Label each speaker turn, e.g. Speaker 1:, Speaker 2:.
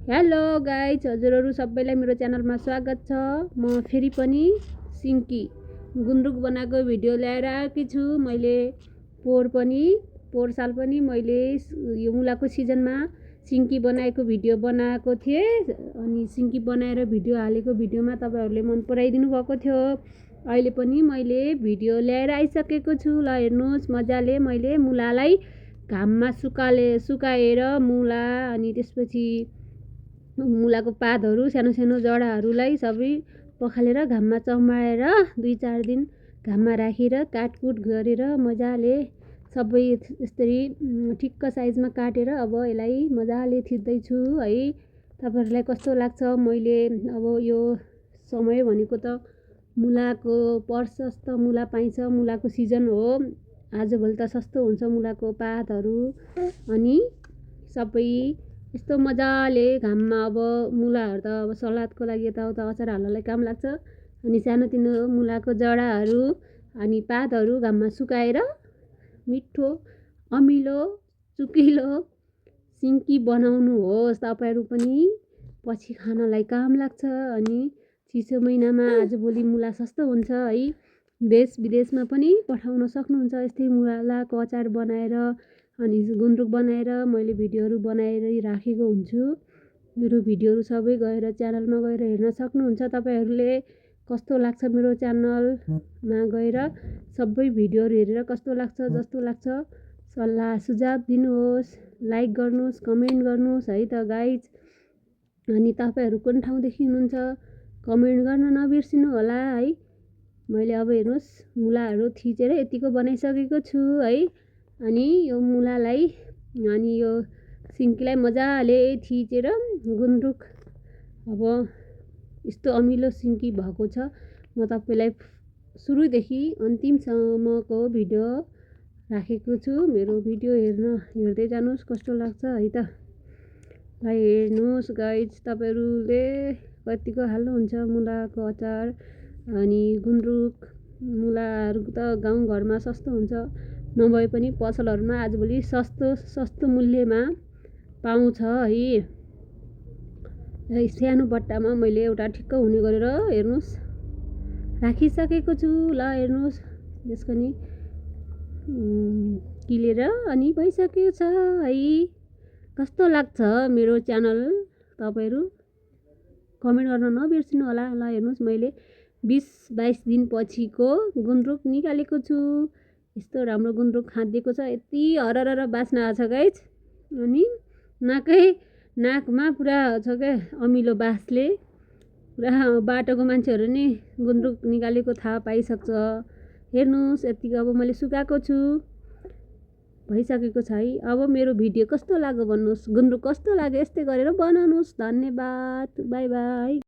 Speaker 1: Hello guys, हजुरहरू सबैलाई मेरो च्यानलमा स्वागत छ। म फेरि पनि सिन्की गुन्द्रुक बनाएको भिडियो ल्याएर आएकी छु। मैले पोहोर साल पनि मैले यो मुलाको सिजनमा सिन्की बनाएको भिडियो बनाएको थिएँ। अनि सिन्की बनाएर भिडियो हालेको भिडियोमा तपाईँहरूले मन पराइदिनु भएको थियो। अहिले पनि मैले भिडियो ल्याएर आइसकेको छु। ल हेर्नुहोस्, मजाले मैले मुलालाई घाममा सुकाएर मुला अनि त्यसपछि मुलाको पातहरू सानो सानो जडाहरूलाई सबै पखालेर घाममा चम्माएर 2-4 दिन घाममा राखेर काटकुट गरेर मजाले सबै यसरी ठिक्क साइजमा काटेर अब यसलाई मजाले थिच्दैछु है। तपाईँहरूलाई कस्तो लाग्छ? मैले अब यो समय भनेको त मुलाको प्रशस्त मुला पाइन्छ, मुलाको सिजन हो। आजभोलि त सस्तो हुन्छ मुलाको पातहरू। अनि सबै यस्तो मजाले घाममा अब मुलाहरू त अब सलादको लागि यताउता अचार हाल्नलाई काम लाग्छ। अनि सानोतिनो मुलाको जडाहरू अनि पातहरू घाममा सुकाएर मिठो अमिलो चुकिलो सिन्की बनाउनुहोस्। तपाईँहरू पनि पछि खानलाई काम लाग्छ। अनि चिसो महिनामा आजभोलि मुला सस्तो हुन्छ है, देश विदेशमा पनि पठाउन सक्नुहुन्छ। यस्तै मुलाको अचार बनाएर अनि गुन्द्रुक बनाएर मैले भिडियोहरू बनाएर राखेको हुन्छु। मेरो भिडियोहरू सबै गएर च्यानलमा गएर हेर्न सक्नुहुन्छ। तपाईँहरूले कस्तो लाग्छ मेरो च्यानलमा गएर सबै भिडियोहरू हेरेर कस्तो लाग्छ जस्तो लाग्छ सल्लाह सुझाव दिनुहोस्, लाइक गर्नुहोस्, कमेन्ट गर्नुहोस् है त गाइज। अनि तपाईँहरू कुन ठाउँदेखि हुनुहुन्छ कमेन्ट गर्न नबिर्सिनु होला है। मैले अब हेर्नुहोस् मुलाहरू थिचेर यतिको बनाइसकेको छु है। अनि यो मुलालाई अनि यो सिन्कीलाई मजाले थिचेर गुन्द्रुक अब यस्तो अमिलो सिन्की भएको छ। म तपाईँलाई सुरुदेखि अन्तिमसम्मको भिडियो राखेको छु। मेरो भिडियो हेर्दै जानुहोस्, कस्तो लाग्छ है त। ल हेर्नुहोस् गाइज, तपाईँहरूले कतिको हाल्नुहुन्छ मुलाको अचार अनि गुन्द्रुक। मुलाहरू त गाउँघरमा सस्तो हुन्छ, नभए पनि पसलहरूमा आजभोलि सस्तो मूल्यमा पाउँछ है। सानो बट्टामा मैले एउटा ठिक्क हुने गरेर हेर्नुहोस् राखिसकेको छु। ल हेर्नुहोस्, यसको नि किलेर अनि भइसकेको छ है। कस्तो लाग्छ मेरो च्यानल तपाईँहरू कमेन्ट गर्न नबिर्सिनु होला। ल हेर्नुहोस्, मैले 20-22 दिन पछिको गुन्द्रुक निकालेको छु। यस्तो राम्रो गुन्द्रुक खाँदिएको छ, यति हरर बास्ना आएको छ गाइज। अनि नाकमा पुरा छ क्या अमिलो बासले। पुरा बाटोको मान्छेहरू नि गुन्द्रुक निकालेको थाहा पाइसक्छ। हेर्नुहोस् यतिको अब मैले सुकाएको छु, भइसकेको छ है। अब मेरो भिडियो कस्तो लाग्यो भन्नुहोस्, गुन्द्रुक कस्तो लाग्यो यस्तै गरेर बनाउनुहोस्। धन्यवाद, बाई बाई।